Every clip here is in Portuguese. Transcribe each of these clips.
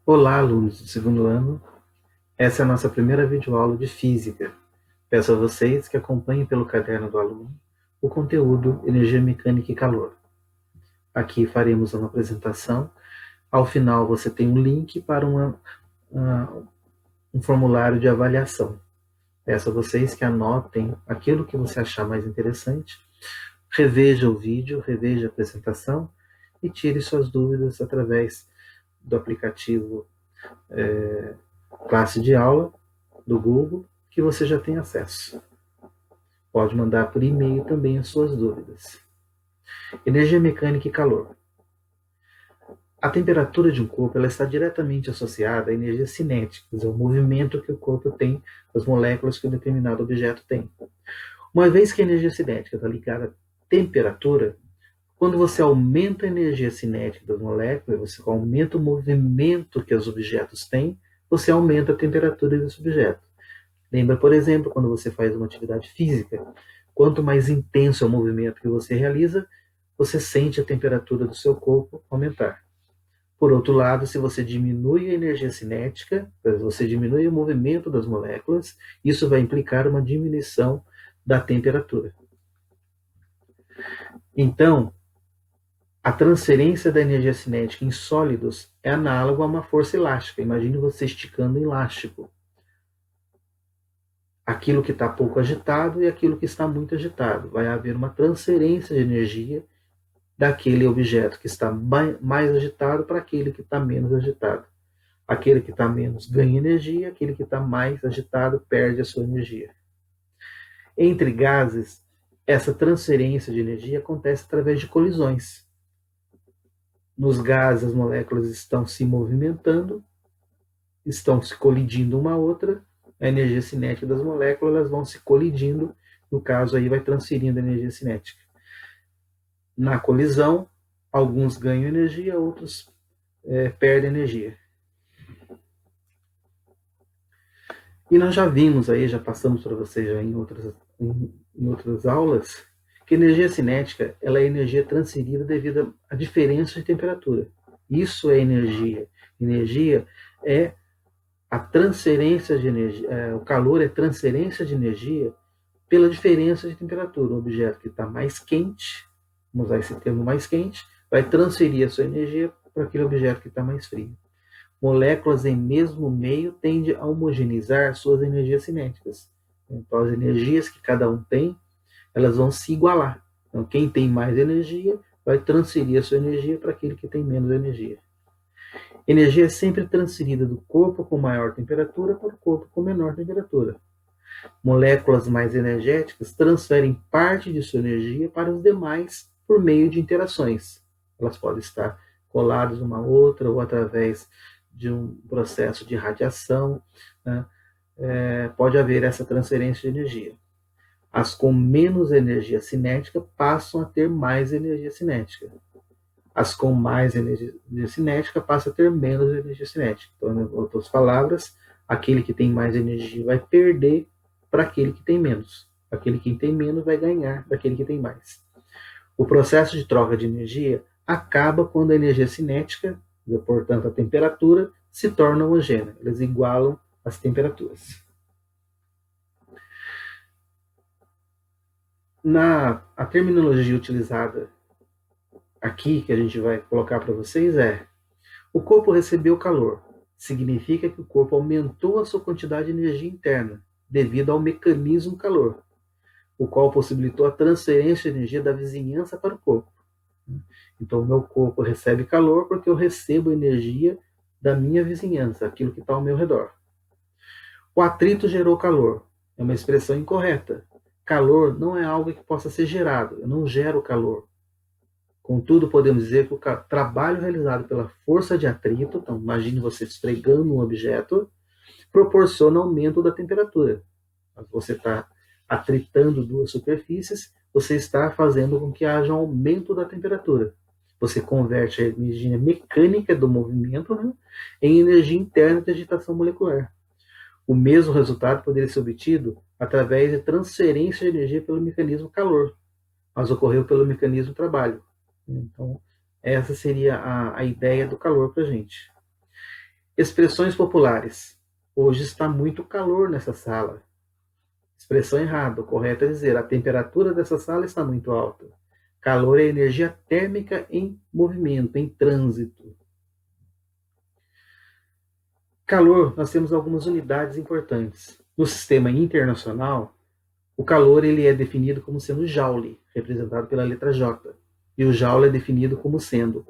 Olá, alunos do segundo ano. Essa é a nossa primeira videoaula de Física. Peço a vocês que acompanhem pelo caderno do aluno o conteúdo Energia Mecânica e Calor. Aqui faremos uma apresentação. Ao final, você tem um link para um formulário de avaliação. Peço a vocês que anotem aquilo que você achar mais interessante, reveja o vídeo, reveja a apresentação e tire suas dúvidas através do aplicativo Classe de Aula do Google, que você já tem acesso. Pode mandar por e-mail também as suas dúvidas. Energia mecânica e calor. A temperatura de um corpo ela está diretamente associada à energia cinética, quer dizer, ao movimento que o corpo tem, as moléculas que um determinado objeto tem. Uma vez que a energia cinética está ligada à temperatura, quando você aumenta a energia cinética das moléculas, você aumenta o movimento que os objetos têm, você aumenta a temperatura desse objeto. Lembra, por exemplo, quando você faz uma atividade física, quanto mais intenso é o movimento que você realiza, você sente a temperatura do seu corpo aumentar. Por outro lado, se você diminui a energia cinética, você diminui o movimento das moléculas, isso vai implicar uma diminuição da temperatura. Então, a transferência da energia cinética em sólidos é análogo a uma força elástica. Imagine você esticando um elástico. Aquilo que está pouco agitado e aquilo que está muito agitado. Vai haver uma transferência de energia daquele objeto que está mais agitado para aquele que está menos agitado. Aquele que está menos ganha energia, aquele que está mais agitado perde a sua energia. Entre gases, essa transferência de energia acontece através de colisões. Nos gases, as moléculas estão se movimentando, estão se colidindo uma à outra, a energia cinética das moléculas elas vão se colidindo, no caso aí vai transferindo a energia cinética. Na colisão, alguns ganham energia, outros perdem energia. E nós já vimos aí, já passamos para vocês já em outras aulas, que energia cinética ela é energia transferida devido à diferença de temperatura. Isso é energia. Energia é a transferência de energia, o calor é transferência de energia pela diferença de temperatura. Um objeto que está mais quente, vamos usar esse termo mais quente, vai transferir a sua energia para aquele objeto que está mais frio. Moléculas em mesmo meio tendem a homogeneizar suas energias cinéticas. Então, as energias que cada um tem, elas vão se igualar. Então, quem tem mais energia vai transferir a sua energia para aquele que tem menos energia. Energia é sempre transferida do corpo com maior temperatura para o corpo com menor temperatura. Moléculas mais energéticas transferem parte de sua energia para os demais por meio de interações. Elas podem estar coladas uma à outra ou através de um processo de radiação, né? Pode haver essa transferência de energia. As com menos energia cinética passam a ter mais energia cinética. As com mais energia cinética passam a ter menos energia cinética. Então, em outras palavras, aquele que tem mais energia vai perder para aquele que tem menos. Aquele que tem menos vai ganhar daquele que tem mais. O processo de troca de energia acaba quando a energia cinética, portanto a temperatura, se torna homogênea. Eles igualam as temperaturas. A terminologia utilizada aqui, que a gente vai colocar para vocês, é: o corpo recebeu calor. Significa que o corpo aumentou a sua quantidade de energia interna, devido ao mecanismo calor, o qual possibilitou a transferência de energia da vizinhança para o corpo. Então, o meu corpo recebe calor porque eu recebo energia da minha vizinhança, aquilo que está ao meu redor. O atrito gerou calor. É uma expressão incorreta. Calor não é algo que possa ser gerado. Eu não gero calor. Contudo, podemos dizer que o trabalho realizado pela força de atrito, então imagine você esfregando um objeto, proporciona aumento da temperatura. Você está atritando duas superfícies, você está fazendo com que haja um aumento da temperatura. Você converte a energia mecânica do movimento, né, em energia interna de agitação molecular. O mesmo resultado poderia ser obtido através de transferência de energia pelo mecanismo calor, mas ocorreu pelo mecanismo trabalho. Então, essa seria a ideia do calor para a gente. Expressões populares. Hoje está muito calor nessa sala. Expressão errada. O correto é dizer: a temperatura dessa sala está muito alta. Calor é energia térmica em movimento, em trânsito. Calor, nós temos algumas unidades importantes. No sistema internacional, o calor ele é definido como sendo joule, representado pela letra J. E o joule é definido como sendo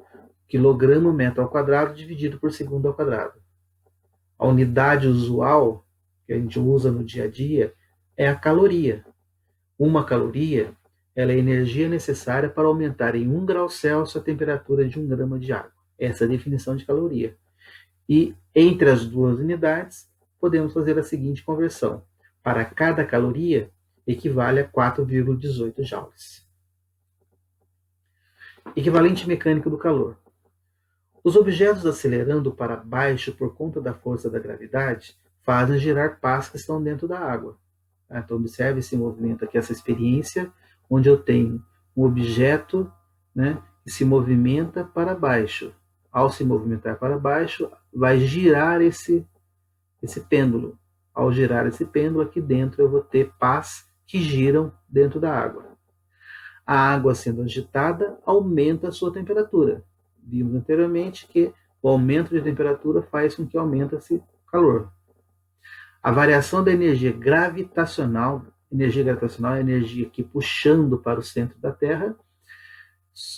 quilograma metro ao quadrado dividido por segundo ao quadrado. A unidade usual que a gente usa no dia a dia é a caloria. Uma caloria ela é a energia necessária para aumentar em 1 grau Celsius a temperatura de 1 grama de água. Essa é a definição de caloria. E entre as duas unidades, podemos fazer a seguinte conversão. Para cada caloria, equivale a 4,18 joules. Equivalente mecânico do calor. Os objetos acelerando para baixo por conta da força da gravidade fazem girar pás que estão dentro da água. Então, observe esse movimento aqui, essa experiência, onde eu tenho um objeto, né, que se movimenta para baixo. Ao se movimentar para baixo, vai girar esse pêndulo. Ao girar esse pêndulo, aqui dentro eu vou ter pás que giram dentro da água. A água sendo agitada aumenta a sua temperatura. Vimos anteriormente que o aumento de temperatura faz com que aumente esse calor. A variação da energia gravitacional é a energia que puxando para o centro da Terra,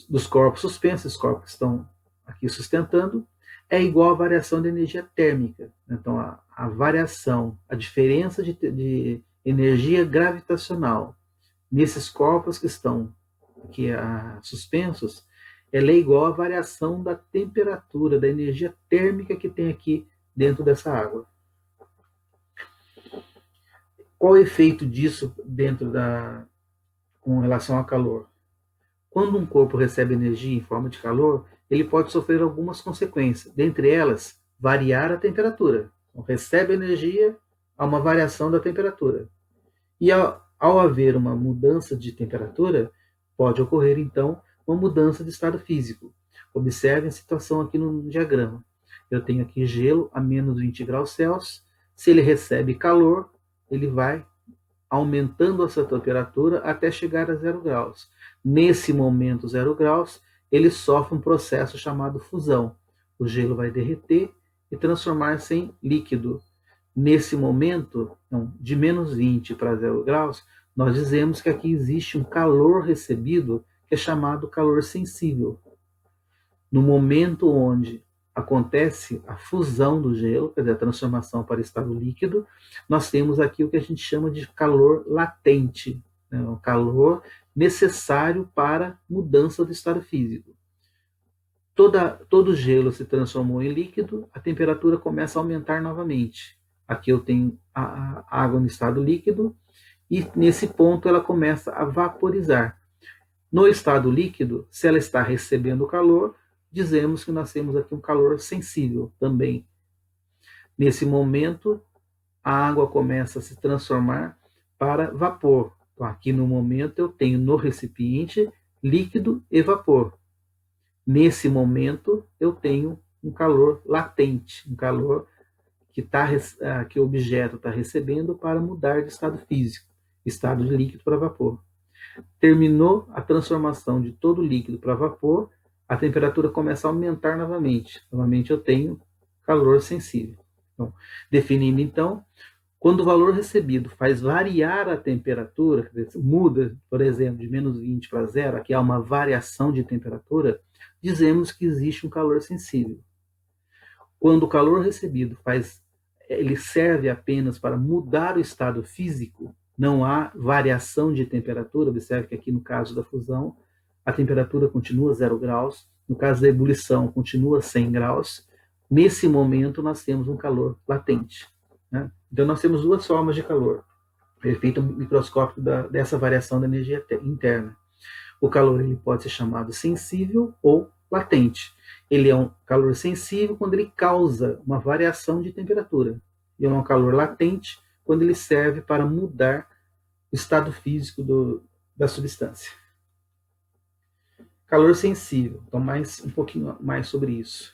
dos corpos suspensos, esses corpos que estão aqui sustentando, é igual à variação da energia térmica. Então, a variação, a diferença de energia gravitacional nesses corpos que estão aqui suspensos, ela é igual à variação da temperatura, da energia térmica que tem aqui dentro dessa água. Qual o efeito disso com relação ao calor? Quando um corpo recebe energia em forma de calor, ele pode sofrer algumas consequências, dentre elas, variar a temperatura. Então, recebe energia, há uma variação da temperatura. E ao haver uma mudança de temperatura, pode ocorrer, então, uma mudança de estado físico. Observe a situação aqui no diagrama. Eu tenho aqui gelo a menos 20 graus Celsius. Se ele recebe calor, ele vai aumentando a sua temperatura até chegar a 0 graus. Nesse momento, 0 graus, ele sofre um processo chamado fusão. O gelo vai derreter e transformar-se em líquido. Nesse momento, então, de menos 20 para 0 graus, nós dizemos que aqui existe um calor recebido que é chamado calor sensível. No momento onde acontece a fusão do gelo, quer dizer, a transformação para estado líquido, nós temos aqui o que a gente chama de calor latente, né? O calor necessário para mudança do estado físico. Todo gelo se transformou em líquido, a temperatura começa a aumentar novamente. Aqui eu tenho a água no estado líquido e nesse ponto ela começa a vaporizar. No estado líquido, se ela está recebendo calor, dizemos que nós temos aqui um calor sensível também. Nesse momento, a água começa a se transformar para vapor. Então, aqui no momento eu tenho no recipiente líquido e vapor. Nesse momento eu tenho um calor latente, um calor que o objeto está recebendo para mudar de estado físico, estado de líquido para vapor. Terminou a transformação de todo líquido para vapor, a temperatura começa a aumentar novamente. Novamente eu tenho calor sensível. Então, definindo então, quando o valor recebido faz variar a temperatura, muda, por exemplo, de menos 20 para 0, aqui há uma variação de temperatura, dizemos que existe um calor sensível. Quando o calor recebido ele serve apenas para mudar o estado físico, não há variação de temperatura. Observe que aqui no caso da fusão, a temperatura continua 0 graus, no caso da ebulição continua 100 graus. Nesse momento nós temos um calor latente, né? Então nós temos duas formas de calor, efeito microscópico dessa variação da energia interna. O calor ele pode ser chamado sensível ou latente. Ele é um calor sensível quando ele causa uma variação de temperatura. E é um calor latente quando ele serve para mudar o estado físico da substância. Calor sensível. Então, um pouquinho mais sobre isso.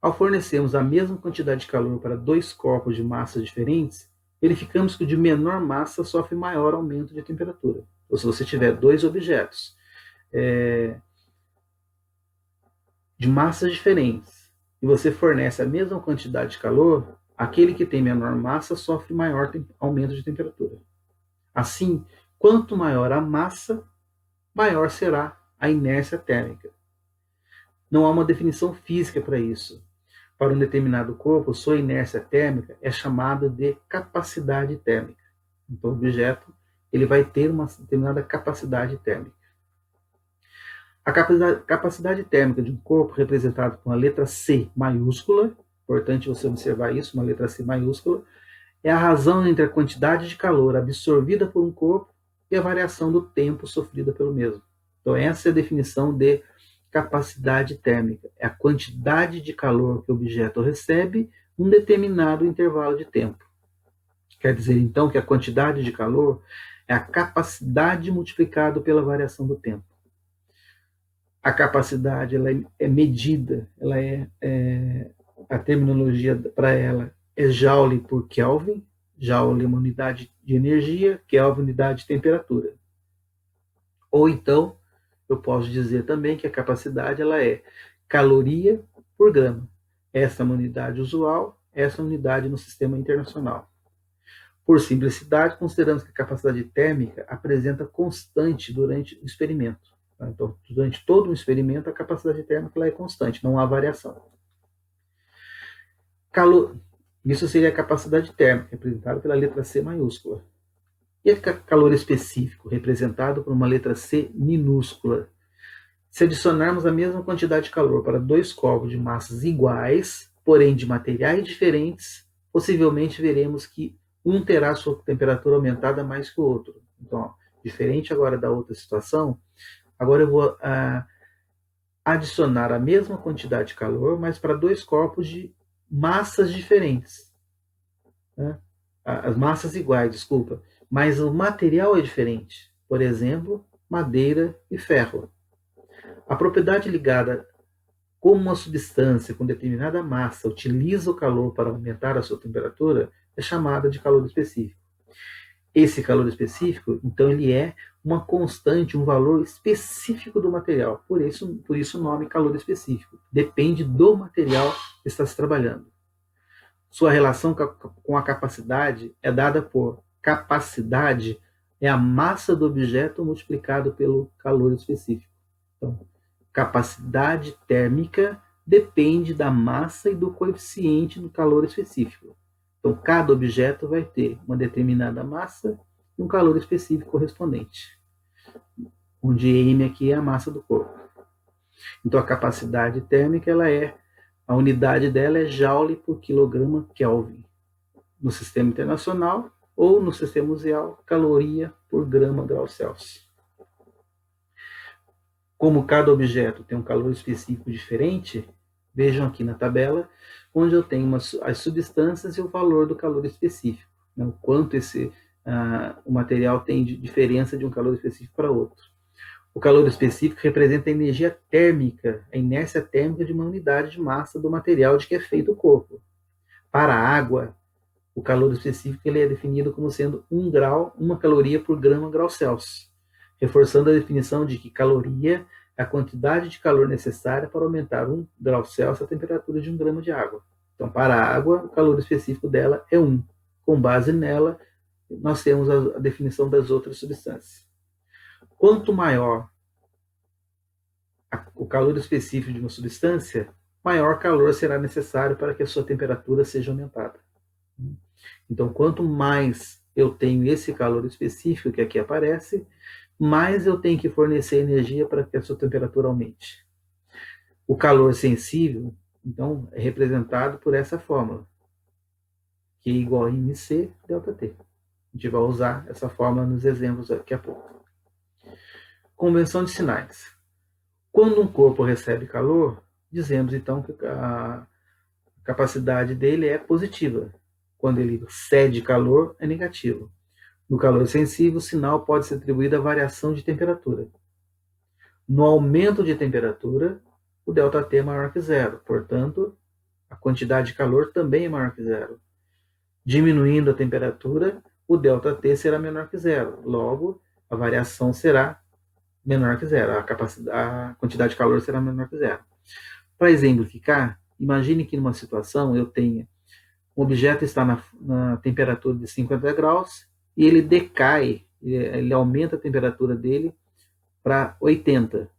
Ao fornecermos a mesma quantidade de calor para dois corpos de massas diferentes, verificamos que o de menor massa sofre maior aumento de temperatura. Ou se você tiver dois objetos de massas diferentes e você fornece a mesma quantidade de calor, aquele que tem menor massa sofre maior aumento de temperatura. Assim, quanto maior a massa, maior será a inércia térmica. Não há uma definição física para isso. Para um determinado corpo, sua inércia térmica é chamada de capacidade térmica. Então, o objeto ele vai ter uma determinada capacidade térmica. A capacidade térmica de um corpo, representada com a letra C maiúscula, importante você observar isso, uma letra C maiúscula, é a razão entre a quantidade de calor absorvida por um corpo e a variação do tempo sofrida pelo mesmo. Então, essa é a definição de capacidade térmica. É a quantidade de calor que o objeto recebe em um determinado intervalo de tempo. Quer dizer, então, que a quantidade de calor é a capacidade multiplicada pela variação do tempo. A capacidade ela é medida, a terminologia para ela é Joule por Kelvin. Joule é uma unidade de energia, Kelvin unidade de temperatura. Ou então, eu posso dizer também que a capacidade ela é caloria por grama. Essa é uma unidade usual, essa é uma unidade no sistema internacional. Por simplicidade, consideramos que a capacidade térmica apresenta constante durante o experimento. Então, durante todo o experimento, a capacidade térmica ela é constante, não há variação. Isso seria a capacidade térmica, representada pela letra C maiúscula. E o calor específico, representado por uma letra C minúscula. Se adicionarmos a mesma quantidade de calor para dois corpos de massas iguais, porém de materiais diferentes, possivelmente veremos que um terá sua temperatura aumentada mais que o outro. Então, diferente agora da outra situação, agora eu vou adicionar a mesma quantidade de calor, mas para dois corpos de massas diferentes. Né? As massas iguais, desculpa. Mas o material é diferente. Por exemplo, madeira e ferro. A propriedade ligada como uma substância com determinada massa utiliza o calor para aumentar a sua temperatura é chamada de calor específico. Esse calor específico, então, ele é uma constante, um valor específico do material. Por isso o nome calor específico. Depende do material que está se trabalhando. Sua relação com a capacidade é dada por capacidade é a massa do objeto multiplicado pelo calor específico. Então, capacidade térmica depende da massa e do coeficiente do calor específico. Então, cada objeto vai ter uma determinada massa e um calor específico correspondente, onde M aqui é a massa do corpo. Então, a capacidade térmica, a unidade dela é Joule por quilograma Kelvin. No sistema internacional ou no sistema usual, caloria por grama grau Celsius. Como cada objeto tem um calor específico diferente, vejam aqui na tabela, onde eu tenho as substâncias e o valor do calor específico. Né? O quanto o material tem de diferença de um calor específico para outro. O calor específico representa a energia térmica, a inércia térmica de uma unidade de massa do material de que é feito o corpo. Para a água, o calor específico ele é definido como sendo 1 grau, 1 caloria por grama grau Celsius, reforçando a definição de que caloria é a quantidade de calor necessária para aumentar 1 grau Celsius a temperatura de 1 grama de água. Então, para a água, o calor específico dela é 1. Com base nela, nós temos a definição das outras substâncias. Quanto maior o calor específico de uma substância, maior calor será necessário para que a sua temperatura seja aumentada. Então, quanto mais eu tenho esse calor específico que aqui aparece, mais eu tenho que fornecer energia para que a sua temperatura aumente. O calor sensível, então, é representado por essa fórmula, que é igual a MC ΔT. A gente vai usar essa fórmula nos exemplos daqui a pouco. Convenção de sinais. Quando um corpo recebe calor, dizemos então que a capacidade dele é positiva. Quando ele cede calor, é negativo. No calor sensível, o sinal pode ser atribuído à variação de temperatura. No aumento de temperatura, o ΔT é maior que zero. Portanto, a quantidade de calor também é maior que zero. Diminuindo a temperatura, o ΔT será menor que zero. Logo, a variação será menor que zero. A quantidade de calor será menor que zero. Para exemplificar, imagine que numa situação eu tenha um objeto está na temperatura de 50 graus e ele decai, ele aumenta a temperatura dele para 80,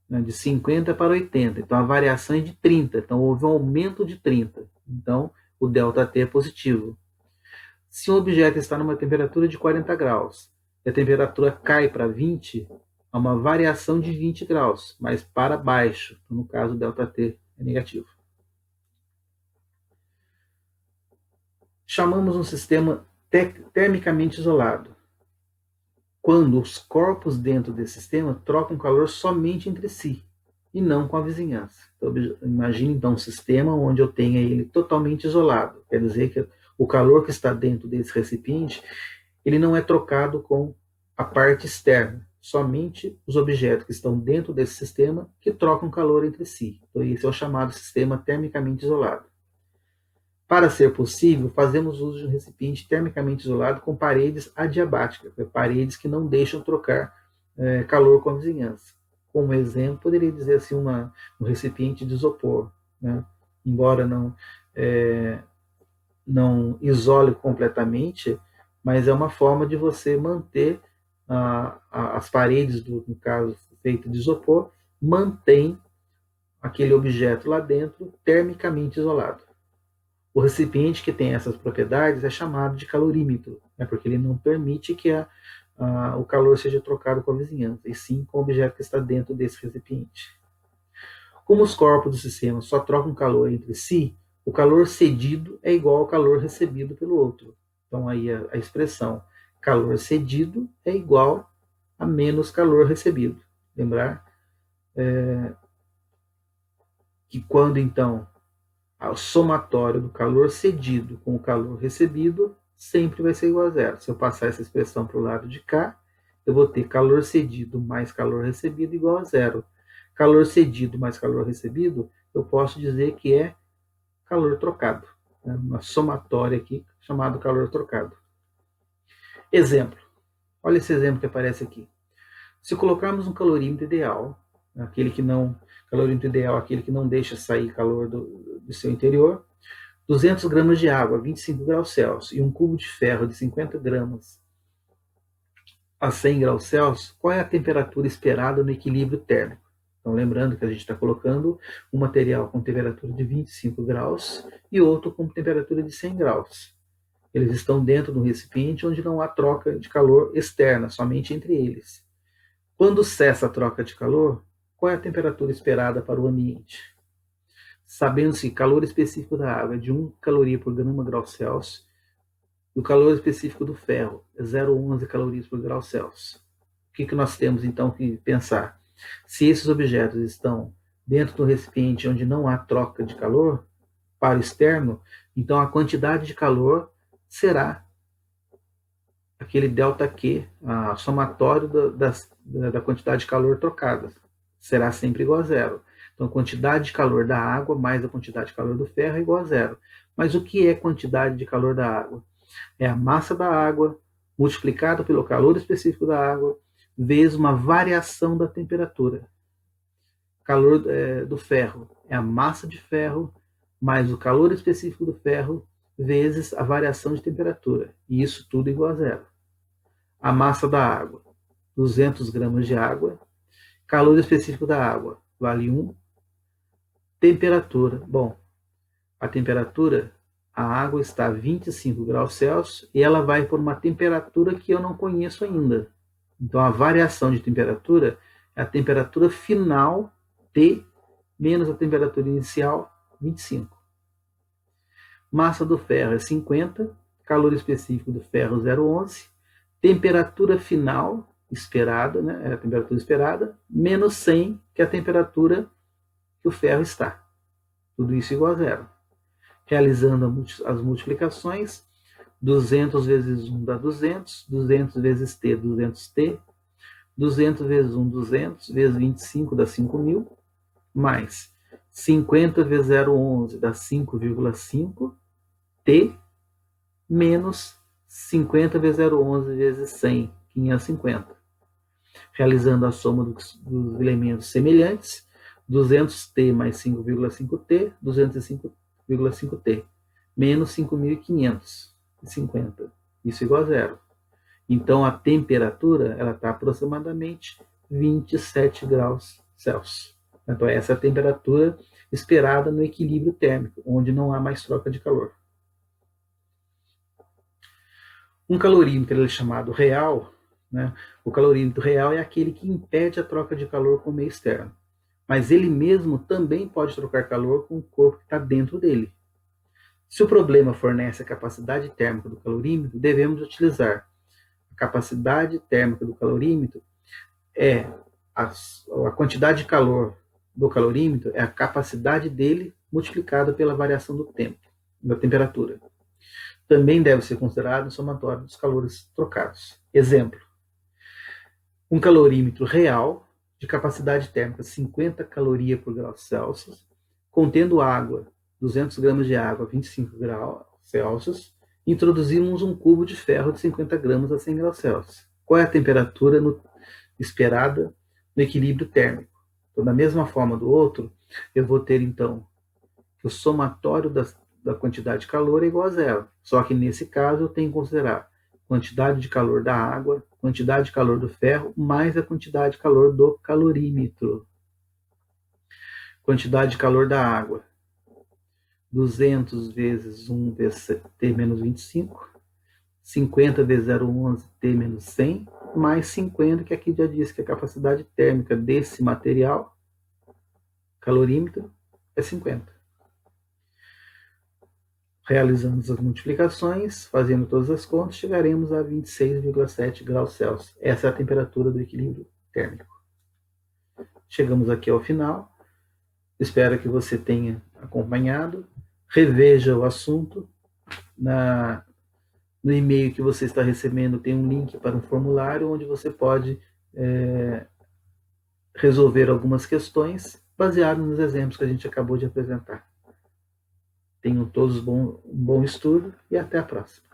né, de 50 para 80. Então a variação é de 30. Então houve um aumento de 30. Então o ΔT é positivo. Se um objeto está numa temperatura de 40 graus e a temperatura cai para 20, há uma variação de 20 graus, mas para baixo. Então, no caso, o ΔT é negativo. Chamamos um sistema termicamente isolado, quando os corpos dentro desse sistema trocam calor somente entre si e não com a vizinhança. Então, imagine então um sistema onde eu tenha ele totalmente isolado. Quer dizer que o calor que está dentro desse recipiente, ele não é trocado com a parte externa. Somente os objetos que estão dentro desse sistema que trocam calor entre si. Então, esse é o chamado sistema termicamente isolado. Para ser possível, fazemos uso de um recipiente termicamente isolado com paredes adiabáticas, paredes que não deixam trocar calor com a vizinhança. Como exemplo, poderia dizer assim um recipiente de isopor, né? Embora não isole completamente, mas é uma forma de você manter as paredes, no caso feito de isopor, mantém aquele objeto lá dentro termicamente isolado. O recipiente que tem essas propriedades é chamado de calorímetro, né, porque ele não permite que o calor seja trocado com a vizinhança, e sim com o objeto que está dentro desse recipiente. Como os corpos do sistema só trocam calor entre si, o calor cedido é igual ao calor recebido pelo outro. Então aí a expressão calor cedido é igual a menos calor recebido. Lembrar que quando então o somatório do calor cedido com o calor recebido sempre vai ser igual a zero. Se eu passar essa expressão para o lado de cá, eu vou ter calor cedido mais calor recebido igual a zero. Calor cedido mais calor recebido, eu posso dizer que é calor trocado. Né? Uma somatória aqui chamada calor trocado. Exemplo. Olha esse exemplo que aparece aqui. Se colocarmos um calorímetro ideal, calorímetro ideal, aquele que não deixa sair calor do seu interior, 200 gramas de água, 25 graus Celsius, e um cubo de ferro de 50 gramas a 100 graus Celsius, qual é a temperatura esperada no equilíbrio térmico? Então, lembrando que a gente está colocando um material com temperatura de 25 graus e outro com temperatura de 100 graus. Eles estão dentro de um recipiente onde não há troca de calor externa, somente entre eles. Quando cessa a troca de calor, qual é a temperatura esperada para o ambiente? Sabendo-se que o calor específico da água é de 1 caloria por grama grau Celsius, e o calor específico do ferro é 0,11 calorias por grau Celsius. O que nós temos então que pensar? Se esses objetos estão dentro do recipiente onde não há troca de calor para o externo, então a quantidade de calor será aquele ΔQ, a somatório da quantidade de calor trocada. Será sempre igual a zero. Então, a quantidade de calor da água mais a quantidade de calor do ferro é igual a zero. Mas o que é quantidade de calor da água? É a massa da água multiplicado pelo calor específico da água vezes uma variação da temperatura. Calor do ferro é a massa de ferro mais o calor específico do ferro vezes a variação de temperatura. E isso tudo igual a zero. A massa da água, 200 gramas de água. Calor específico da água, vale 1. Temperatura, bom, a temperatura, a água está a 25 graus Celsius e ela vai por uma temperatura que eu não conheço ainda. Então, a variação de temperatura é a temperatura final T menos a temperatura inicial, 25. Massa do ferro é 50, calor específico do ferro 0,11, temperatura final esperada, né, é a temperatura esperada, menos 100, que é a temperatura que o ferro está. Tudo isso igual a zero. Realizando as multiplicações, 200 vezes 1 dá 200, 200 vezes T, 200T, 200 vezes 1, 200, vezes 25 dá 5.000, mais 50 vezes 0,11 dá 5,5 T menos 50 vezes 0,11 vezes 100, 550. Realizando a soma dos elementos semelhantes, 200T mais 5,5T, 205,5T, menos 5.550. Isso igual a zero. Então, a temperatura está aproximadamente 27 graus Celsius. Então, essa é a temperatura esperada no equilíbrio térmico, onde não há mais troca de calor. Um calorímetro é chamado real, né? O calorímetro real é aquele que impede a troca de calor com o meio externo. Mas ele mesmo também pode trocar calor com o corpo que está dentro dele. Se o problema fornece a capacidade térmica do calorímetro, devemos utilizar a capacidade térmica do calorímetro é a quantidade de calor do calorímetro é a capacidade dele multiplicada pela variação do tempo, da temperatura. Também deve ser considerado o somatório dos calores trocados. Exemplo: um calorímetro real de capacidade térmica 50 calorias por grau Celsius, contendo água, 200 gramas de água a 25 graus Celsius, introduzimos um cubo de ferro de 50 gramas a 100 graus Celsius. Qual é a temperatura esperada no equilíbrio térmico? Então, da mesma forma do outro, eu vou ter, então, que o somatório da quantidade de calor é igual a zero. Só que, nesse caso, eu tenho que considerar quantidade de calor da água, quantidade de calor do ferro, mais a quantidade de calor do calorímetro. Quantidade de calor da água: 200 vezes 1 vezes T menos 25, 50 vezes 0,11 T menos 100, mais 50, que aqui já diz que a capacidade térmica desse material, calorímetro, é 50. Realizamos as multiplicações, fazendo todas as contas, chegaremos a 26,7 graus Celsius. Essa é a temperatura do equilíbrio térmico. Chegamos aqui ao final. Espero que você tenha acompanhado. Reveja o assunto. No e-mail que você está recebendo tem um link para um formulário onde você pode resolver algumas questões baseado nos exemplos que a gente acabou de apresentar. Tenham todos um bom estudo e até a próxima.